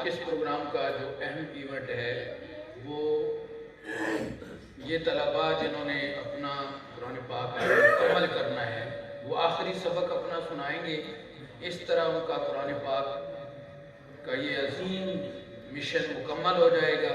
के इस प्रोग्राम का जो अहम इवेंट है वो ये तलबा जिन्होंने अपना कुरान पाक मुकम्मल करना है वो आखिरी सबक अपना सुनाएंगे। इस तरह उनका कुरान पाक का ये अजीम मिशन मुकम्मल हो जाएगा।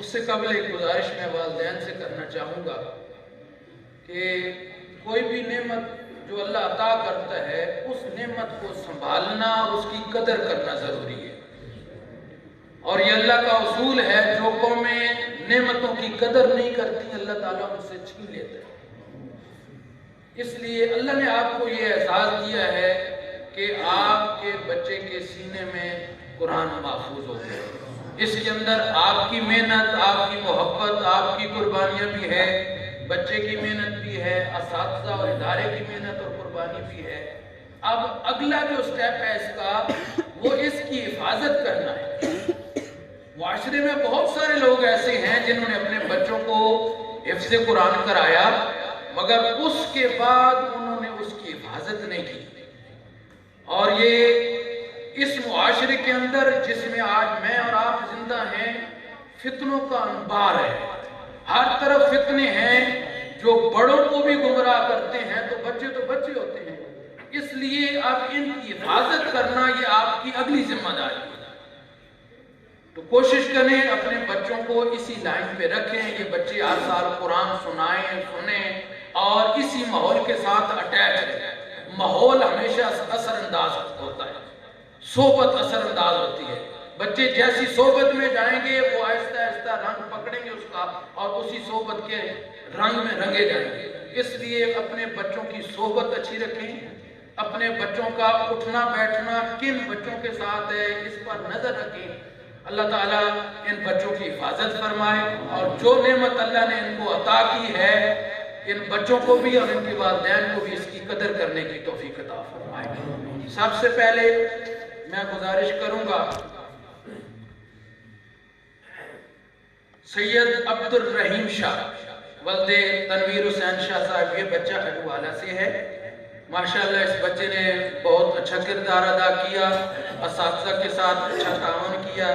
उससे कबल एक गुजारिश मैं वालिदैन से करना चाहूँगा कि कोई भी नेमत जो अल्लाह अता करता है उस नेमत को संभालना और उसकी कदर करना ज़रूरी है। और ये अल्लाह का उसूल है, जो कौमें नेमतों की कदर नहीं करती अल्लाह ताला उनसे छीन लेता है। इसलिए अल्लाह ने आपको ये एहसास दिया है कि आपके बच्चे के सीने में कुरान महफूज हो गया। इसके अंदर आपकी मेहनत, आपकी मोहब्बत, आपकी कुर्बानियाँ भी है, बच्चे की मेहनत भी है, असातिज़ा और इदारे की मेहनत और कुर्बानी भी है। अब अगला जो स्टेप है इसका वो इसकी हिफाजत करना है। माशरे में बहुत सारे लोग ऐसे हैं जिन्होंने अपने बच्चों को हिफ्ज़ कुरान कराया मगर उसके बाद उन्होंने उसकी हिफाजत नहीं की। और ये इस मुआशरे के अंदर जिसमें आज मैं और आप जिंदा हैं, फितनों का अंबार है। हर तरफ फितने हैं जो बड़ों को भी गुमराह करते हैं, तो बच्चे होते हैं। इसलिए अब इनकी हिफाजत करना ये आपकी अगली जिम्मेदारी है। तो कोशिश करें अपने बच्चों को इसी लाइन पे रखें। ये बच्चे हर साल कुरान सुने और इसी माहौल के साथ अटैच रहें। माहौल हमेशा असरअंदाज होता है, सोबत असरअंदाज होती है। बच्चे जैसी सोबत में जाएंगे वो आहिस्ता आहिस्ता रंग पकड़ेंगे उसका और उसी सोबत के रंग में रंगे जाएंगे। इसलिए अपने बच्चों की सोबत अच्छी रखें। अपने बच्चों का उठना बैठना किन बच्चों के साथ है इस पर नजर रखें। अल्लाह ताला इन बच्चों की हिफाजत फरमाए और जो नेमत अल्लाह ने इनको अता की है इन बच्चों को भी और इनके वालिदैन को भी इसकी कदर करने की तौफीक अता फरमाए। सबसे पहले मैं गुजारिश करूंगा सैयद अब्दुल रहीम शाह वल्दे तनवीर हुसैन शाह साहब, ये बच्चा अडवाला से है। माशाल्लाह इस बच्चे ने बहुत अच्छा किरदार अदा किया, असातिज़ा के साथ अच्छा ताउन किया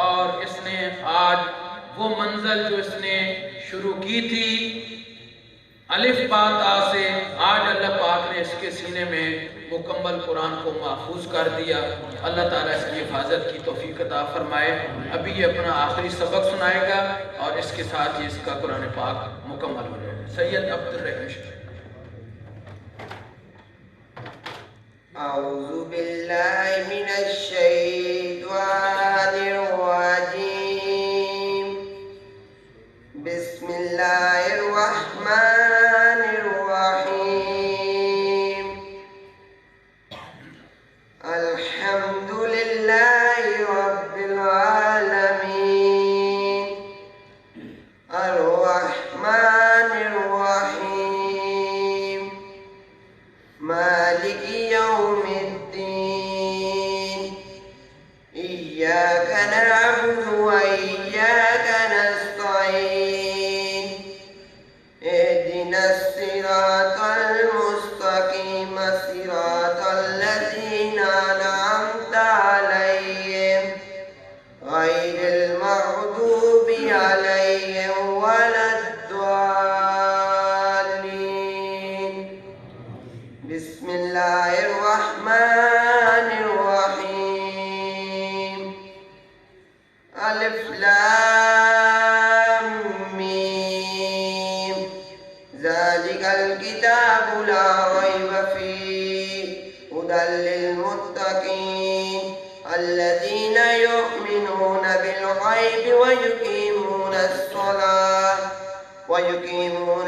और इसने आज वो मंजिल जो इसने शुरू की थी अलिफ बा ता से, आज अल्लाह पाक ने इसके सीने में मुकम्मल कुरान को महफूज कर दिया। अल्लाह ताला इसकी हिफाजत की तौफीक अता फरमाए। अभी ये अपना आखिरी सबक सुनाएगा और इसके साथ ही इसका कुरान पाक मुकम्मल हो जाएगा। सैयद अब्दुल रहीम शाह। औज़ु बिल्लाहि मिनश शैतानिर रजीम। बिस्मिल्लाहिर रहमानिर रहीम। अल्हम्दुलिल्लाहि रब्बिल आलमीन। अर्रहमानिर रहीम। मालिकि यौमिद्दीन। इय्याका नअबुदु व इय्याका नस्तईन। इहदिनस सिरातल मुस्तकीम सिरातल लज़ीना अनअमता अलैहिम गैरिल मग़दूबि अलैहिम वलद्दाल्लीन। बिस्मिल्लाहिर रहमानिर रहीम। अलिफ लाम मीम। ज़ालिकल किताबु ला रैब फीहि हुदल लिल मुत्तकीन अल्लज़ीना युमिनूना बिल गैबि व युकीमूना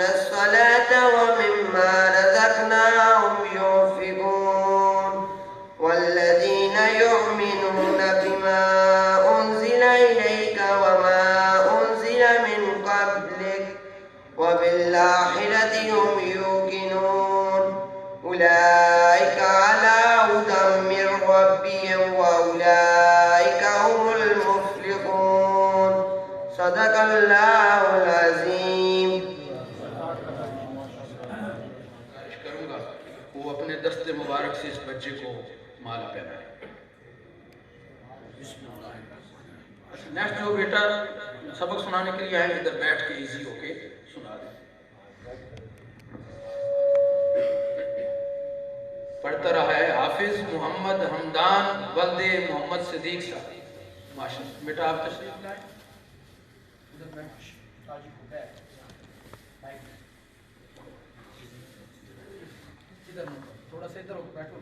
अस्सलाता व मिम्मा रज़क़नाहुम युनफ़िक़ून वल्लज़ीना युमिनूना बिमा उन्ज़िला इलैका व मा उन्ज़िला मिन क़ब्लिक व बिल आखिरति हुम यूक़िनून उलाइका अला हुदम मिन रब्बिहिम व उलाइका हुमुल मुफ़्लिहून। सदक़ल्लाहुल अज़ीम। करूंगा वो अपने दस्ते मुबारक से इस बच्चे को माला पहनाए। नेक्स्ट जो बेटा सबक सुनाने के लिए आए इधर बैठ के इजी होके सुना दें। पढ़ता रहा है हाफिज मोहम्मद हमदान वल्दे मोहम्मद सिद्दीक साहब। माशाअल्लाह बेटा आप तशरीफ लाए इधर बैठ इधर थोड़ा सा इधर बैठो।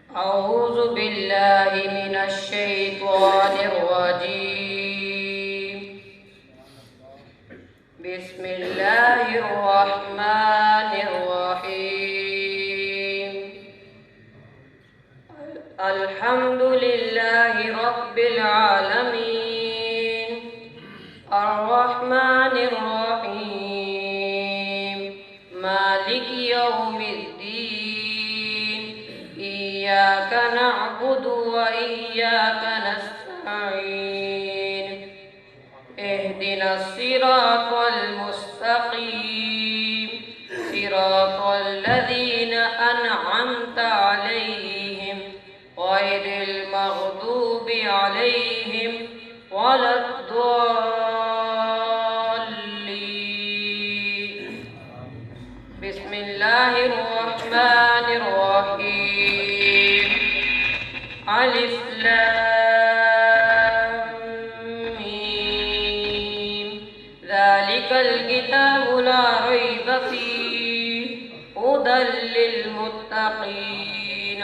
أعوذ بالله من الشيطان الرجيم بسم الله الرحمن الرحيم الحمد لله رب العالمين الرحمن الرحيم مالك يوم الدين إياك نعبد وإياك نستعين اهدنا الصراط المستقيم صراط الذين أنعمت عليهم غير المغضوب عليهم ولا الضالين بسم الله الرحمن الرحيم ألف لام ميم ذلك الكتاب لا ريب فيه هدى للمتقين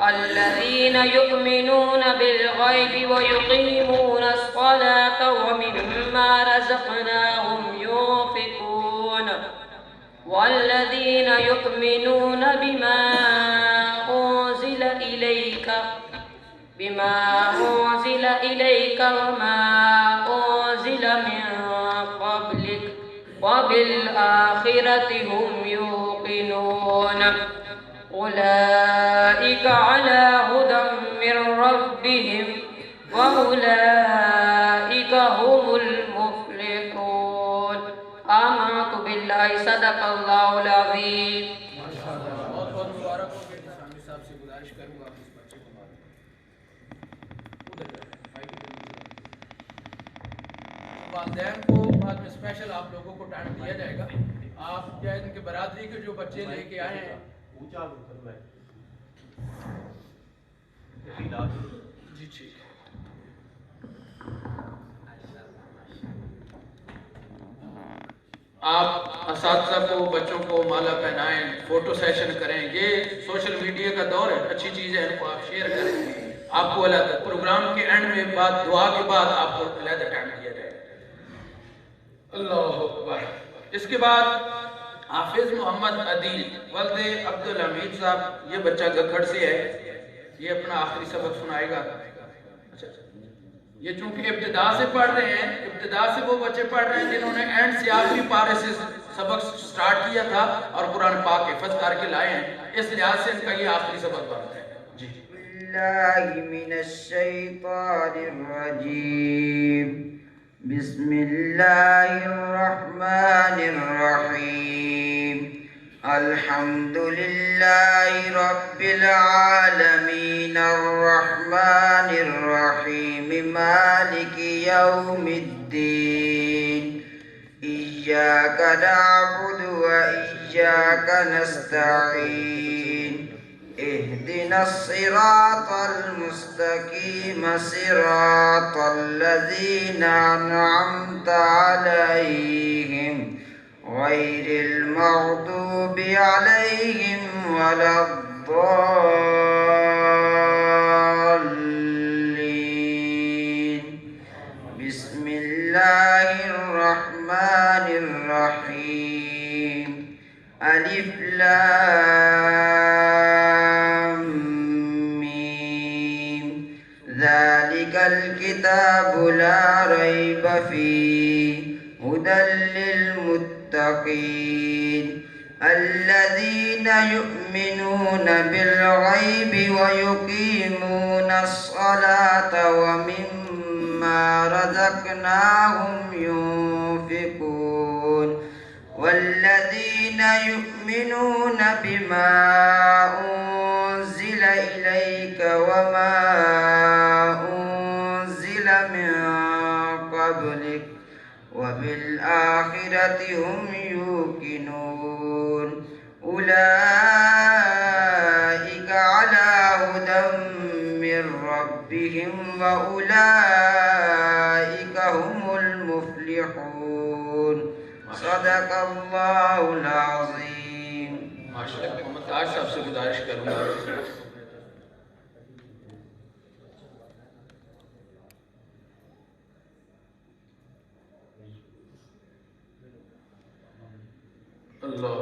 الذين يؤمنون بالغيب ويقيمون الصلاة ومما رزقناهم ينفقون والذين يؤمنون بما أنزل إليك وما أنزل من قبلك وبالآخرة هم يوقنون أولئك على هدى من ربهم وأولئك هم المفلحون آمنت بالله صدق الله العظيم बहुत बहुत मुबारक हो। सामी साहब से गुजारिश करूंगा आप इस बच्चे को मारें उधर जाए माइक पे वालिदैन को बाद में स्पेशल आप लोगों को टाइम दिया जाएगा। आप या इनके बरादरी के जो बच्चे लेके आए हैं जी ठीक है। आप असातिज़ा को बच्चों को माला पहनाएं, फोटो सेशन करें। ये सोशल मीडिया का दौर है, अच्छी चीज़ है, इनको आप शेयर करें। आपको अलग प्रोग्राम के एंड में बाद दुआ के बाद आपको अलग टाइम दिया जाए। अल्लाह अकबर। इसके बाद हाफिज मोहम्मद अदील वल्दे अब्दुल हमीद साहब, ये बच्चा गखड़ से है, ये अपना आखिरी सबक सुनाएगा। अच्छा, ये चूंकि इब्तिदा से पढ़ रहे हैं, इब्तिदा से वो बच्चे पढ़ रहे हैं जिन्होंने एंड से आखिरी पारे से सबक स्टार्ट किया था और कुरान पाक हिफ्ज़ करके लाए हैं, इस लिहाज से इनका ये आखिरी सबक बनता है जी। बिस्मिल्लाहिर्रहमानिर्रहीम अल्हम्दुलिल्लाहि रब्बिल आलमीन अर्रहमानिर्रहीम मालिकि यौमिद्दीन इय्याका नअबुदु व इय्याका नस्तईन اهدنا الصراط المستقيم صراط الذين أنعمت عليهم غير المغضوب عليهم ولا الضالين بسم الله الرحمن الرحيم ألف لام ميم ذلك الكتاب لا ريب فيه هدى للمتقين الذين يؤمنون بالغيب ويقيمون الصلاة ومما رزقناهم ينفقون والذين يؤمنون بما أنزل أنزل إليك وما أنزل من قبلك وبالآخرة هم يوقنون أولئك على هدى من ربهم وأولئك هم المفلحون صدق الله العظيم. माशाअल्लाह। मोहम्मद ताज साहब से गुजारिश करूंगा अल्लाह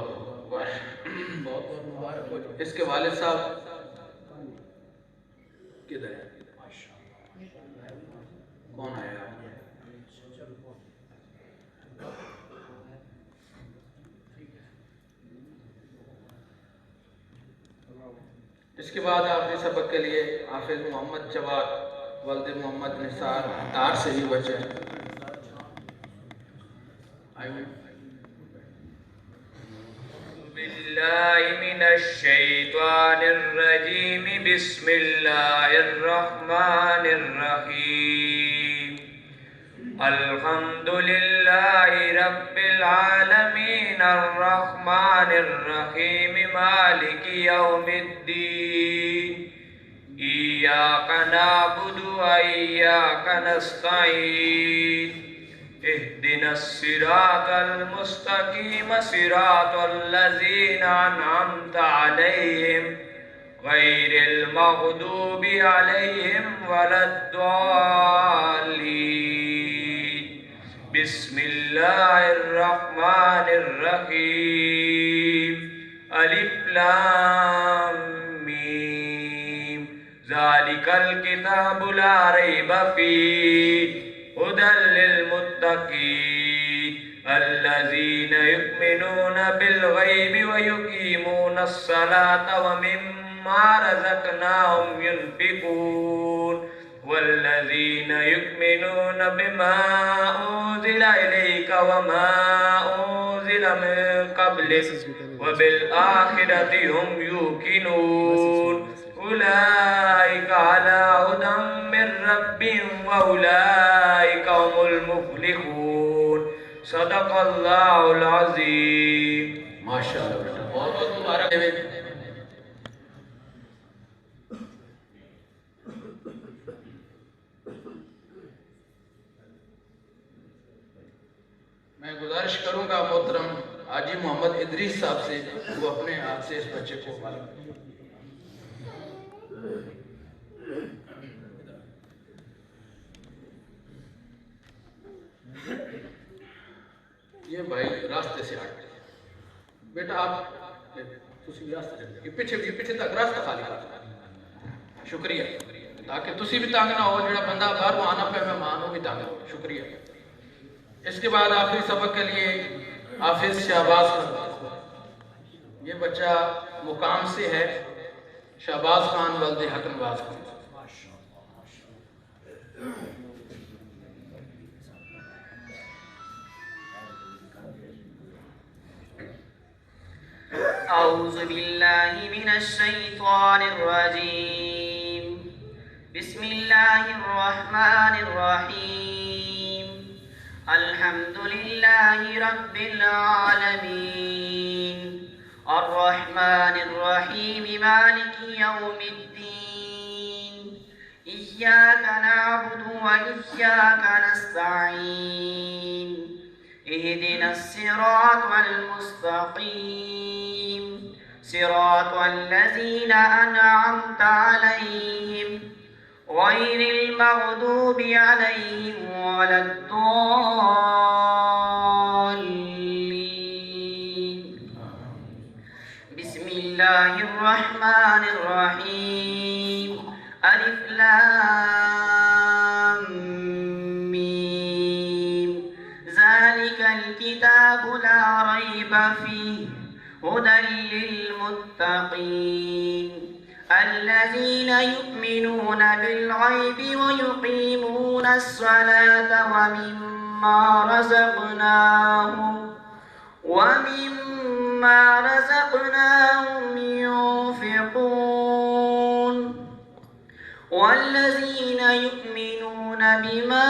बहुत बहुत मुबारक हो। इसके वालिद साहब किधर है? कौन आया? इसके बाद आखिरी सबक के लिए हाफिज मोहम्मद जवाद वल्द मोहम्मद निसार तार से ही बचे हैं। बिल्लाहि मिनश शैतानिर रजीम बिस्मिल्लाहिर रहमानिर रहीम अल्हम्दुलिल्लाहि रब्बिल आलमीन अर्रहमानिर रहीम मालिकि यौमिद्दीन इय्याका नअबुदु व इय्याका नस्तईन इहदिनस सिरातल मुस्तकीम सिरातल लज़ीना अनअमता अलैहिम गैरिल मग़दूबि अलैहिम वलद्दाल्लीन बिस्मिल्लाहिर रहमानिर रहीम अलिफ लाम मीम ज़ालिकल किताबु ला रैब फीह हुदल लिल मुत्तकीन अल्लज़ीना युमिनूना बिल गैबि व युकीमूनस सलाता व मिम्मा रज़क़नाहुम युनफ़िक़ून वल्लज़ीना युमिनूना बिमा उन्ज़िला इलैका व मा उन्ज़िला मिन क़ब्लिक व बिल आखिरति हुम यूक़िनून उलाइका अला हुदम मिर रब्बिहिम व उलाइका हुमुल मुफ्लिहून सदक़ल्लाहुल अज़ीम। माशाअल्लाह बेटा बहुत बहुत मुबारक है। मैं गुजारिश करूंगा मोहतरम हाजी मोहम्मद इदरीस साहब से वो अपने हाथ से इस बच्चे को मालूम। ये भाई रास्ते से हट गए बेटा आप तुसी भी रास्ते चल ये पीछे तक रास्ता खाली कर शुक्रिया ताकि तुसी भी तंग ना हो जेड़ा बंदा बाहर आना पे मेहमान हो भी तंग हो शुक्रिया। इसके बाद आखिरी सबक के लिए हाफिज शहबाज खान ये बच्चा मुकाम से है शहबाज खान वल्द हकनवाज खान। أعوذ بالله من الشيطان الرجيم بسم الله الرحمن الرحيم الحمد لله رب العالمين الرحمن الرحيم مالك يوم الدين إياك نعبد وإياك نستعين اهدنا الصراط المستقيم صراط الذين أنعمت عليهم غير المغضوب عليهم ولا الضالين بسم الله الرحمن الرحيم ألف لام ميم ذلك الكتاب لا ريب فيه هدى للمتقين الذين يؤمنون بالغيب ويقيمون الصلاة ومما رزقناهم ينفقون والذين يؤمنون بما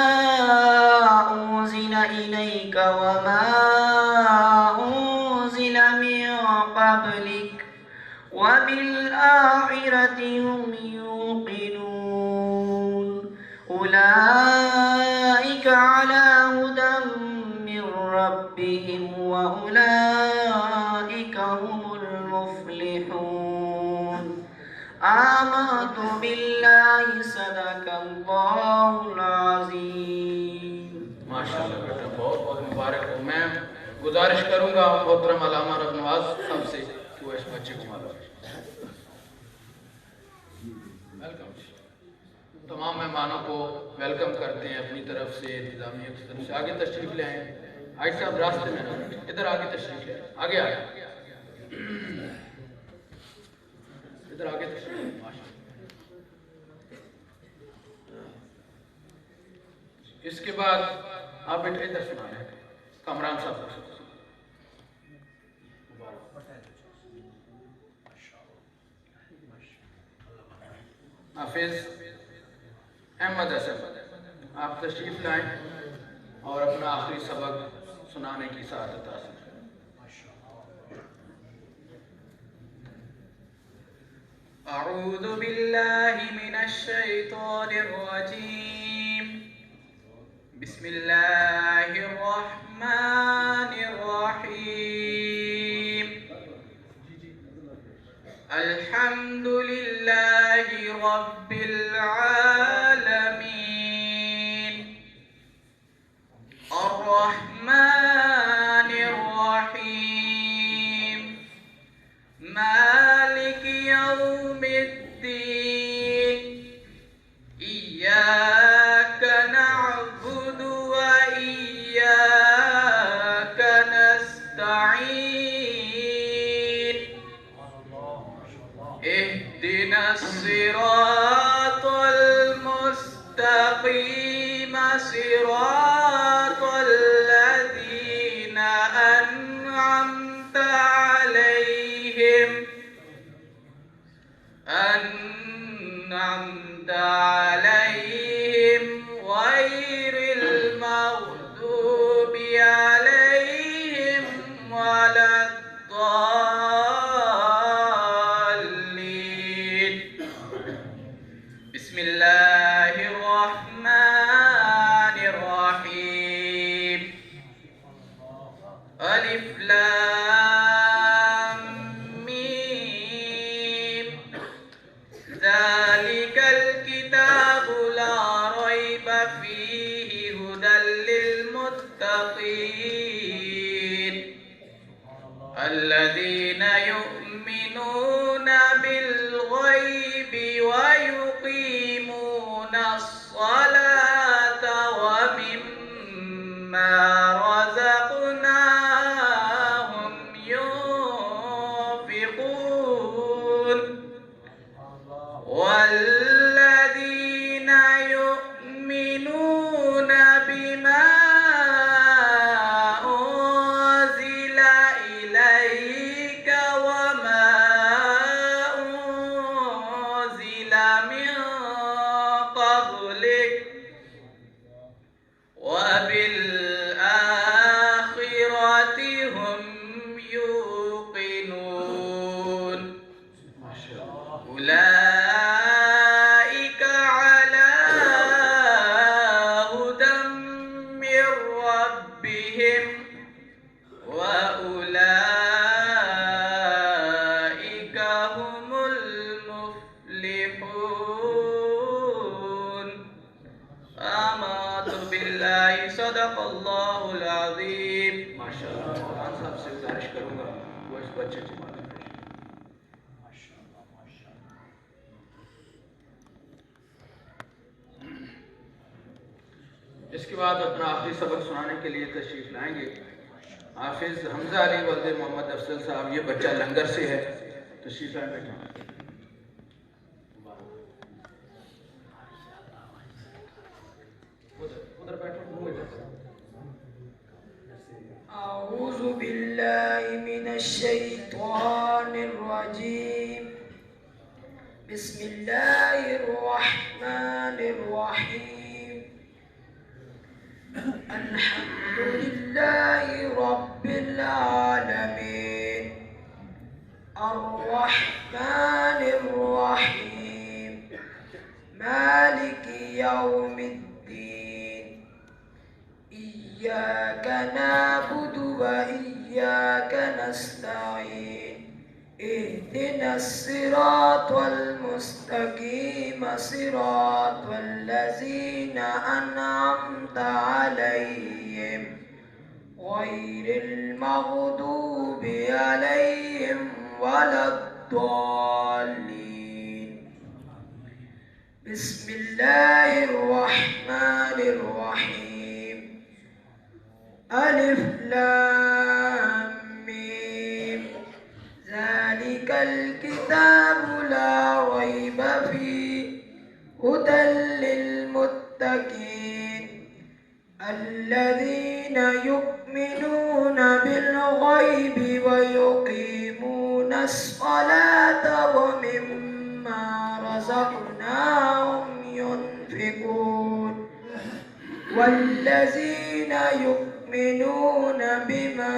أنزل إليك وما أنزل من قبلك وبالآخرة هم يوقنون أولئك على هدى من ربهم وأولئك هم المفلحون آمنت بالله صدق الله العظيम माशाल्लाह बेटा, बहुत बहुत मुबारक हो। मैं गुजारिश करूंगा मोहतरम अल्लामा रबनवाज साहब से कि वो इस बच्चे को मालूम वेलकम। तमाम मेहमानों को वेलकम करते हैं अपनी तरफ से, इंतजामिया की तरफ से। आगे तशरीफ ले आए आज साहब, रास्ते में ना, इधर आगे तशरीफ ले आगे आए, इधर आगे तशरीफ ले। इसके बाद आप बेटा इधर सुना लें, कमरान साहब को। हाफिज अहमद हसन, आप तशरीफ लाएं और अपना आखिरी सबक सुनाने की सआदत हासिल करें। अऊज़ु बिल्लाहि मिनश शैतानिर रजीम। बिस्मिल्लाहिर रहमानिर रहीम। अल्हम्दुलिल्लाहि रब्बिल आलमीन अर्रहमानिर रहीम मालिकि यौमिद्दीन इय्याका नअबुदु व इय्याका नस्तईन इहदिनस सिरातल मुस्तकीम सिरातल लज़ीना अनअमता अलैहिम गैरिल मग़दूबि अलैहिम वलद्दाल्लीन। बिस्मिल्लाहिर रहमानिर रहीम। अलिफ लाम मीम ज़ालिकल किताबु ला रैब फीहि हुदल लिल मुत्तक़ीन अल्लज़ीना युमिनूना बिल गैबि व युक़ीमूनस सलाता व मिम्मा रज़क़नाहुम युनफ़िक़ून والذين يؤمنون بما أنزل إليك وما أنزل من قبلك وبالآخرة هم يوقنون أولئك على هدى من ربهم وأولئك هم المفلحون آمنت بالله صدق الله العظيم। माशाल्लाह, कमरान साहब से गुजारिश करूंगा वो इस बच्चे को मालूम है। इसके बाद अपना आखिरी सबक सुनाने के लिए तशरीफ लाएंगे हाफिज हमजा अली वल्द मोहम्मद अफजल साहब। ये बच्चा लंगर से है, तशरीफ लाएं बेटा। उधर बैठो, मुंह इधर। أعوذ بالله من الشيطان الرجيم بسم بسم الله الرحمن الرحيم الحمد لله رب العالمين الرحمن الرحيم مالك يوم الدين إياك نعبد وإياك نستعين اهدنا الصراط المستقيم صراط الذين أنعمت عليهم غير المغضوب عليهم ولا الضالين بسم الله الرحمن الرحيم ألف لام ميم ذلك الكتاب لا ريب فيه هدى للمتقين الذين يؤمنون بالغيب ويقيمون الصلاة ومما رزقناهم ينفقون والذين يؤمنون بما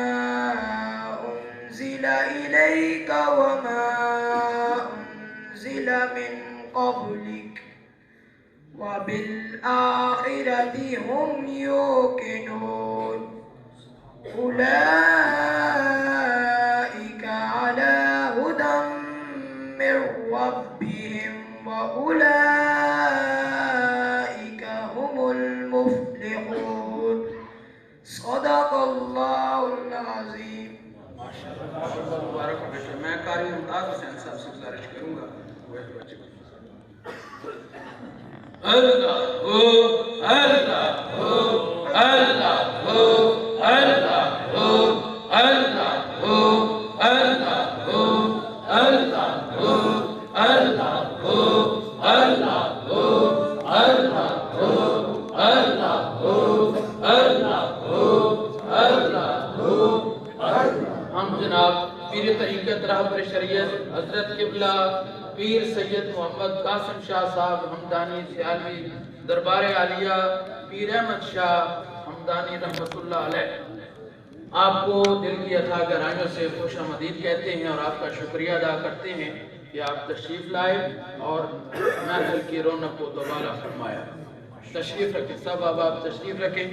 أنزل إليك وما أنزل من قبلك وبالآخرة هم يوقنون أولئك على هدى من ربهم وأولئك هم المفلحون صدق الله العظيم मुबारक हो बेटे। मैं कारी मुमताज हुसैन साहब से गुजारिश करूंगा वो एक बच्चे को अल्लाह हो अल्लाह हो अल्लाह हो अल्लाह हो अल्लाह हो अल्लाह हो अल्लाह हो अल्लाह हो अल्लाह हो अल्लाह हो अल्लाह हो अल्लाह हो अल्लाह हो हम जनाब पीर तरीक़त रहबर शरीयत हजरत किबला पीर सैयद मोहम्मद कासिम शाह साहब हमदानी सियालवी दरबार आलिया पीर अहमद शाह हमदानी रहमतुल्लाह अलैह आपको दिल की अथा गहराइयों से खुश आमदीद कहते हैं और आपका शुक्रिया अदा करते हैं कि आप तशरीफ़ लाए और महफिल की रौनक को दोबारा फरमाया। तशरीफ़ रखें सब, अब आप तशरीफ़ रखें।